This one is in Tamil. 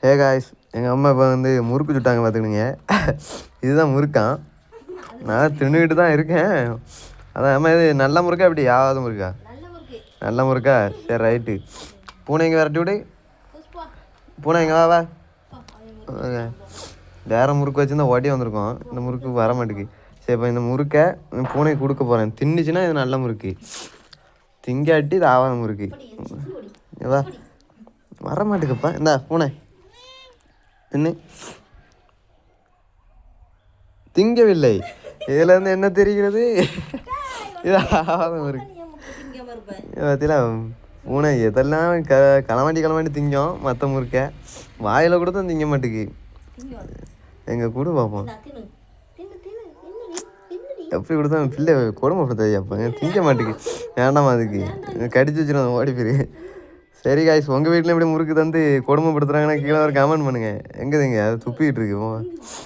ஹே காய்ஸ், எங்கள் அம்மா இப்போ வந்து முறுக்கு சுட்டாங்க பார்த்துக்கிடுங்க. இதுதான் முறுக்கான். நான் தின்னுக்கிட்டு தான் இருக்கேன். அதான் அம்மா இது நல்ல முறுக்கா இப்படி யாவது முறுக்கா? நல்ல முறுக்கா? சரி ரைட்டு. பூனை இங்கே விரட்டி விடு. பூனை இங்கே வா. வேறு முறுக்கு வச்சுருந்தா ஓடி வந்திருக்கோம். இந்த முறுக்கு வர மாட்டேங்குது. சரி இப்போ இந்த முறுக்கை பூனை கொடுக்க போகிறேன். தின்னுச்சுன்னா இது நல்ல முறுக்கு, திங்காட்டி இது ஆவாத முறுக்கு. வா, வர மாட்டேங்குப்பா. இந்தா பூனை தின்னு. திங்கவில்லை. இதுலேருந்து என்ன தெரிகிறது? இது ஆவாத முறுக்கு. பார்த்தீங்களா, பூனை எதெல்லாம் களவாண்டி திங்கும். மற்ற முறுக்கை வாயில் கூட தான் திங்க மாட்டேக்கு. எங்கள் கூட பார்ப்போம் எப்படி கொடுத்தா பிள்ளை கொடுமைப்படுத்தாது. அப்போ திங்க மாட்டேக்கு. வேண்டாமா அதுக்கு கடிச்சு வச்சுருவோம் ஓடி போயிரு. சரி காய்ஸ், உங்கள் வீட்டில் எப்படி முறுக்கு தந்து கொடுமைப்படுத்துகிறாங்கன்னா கீழே ஒரு கமெண்ட் பண்ணுங்கள். எங்கே திங்க அது துப்பிக்கிட்டு இருக்கு.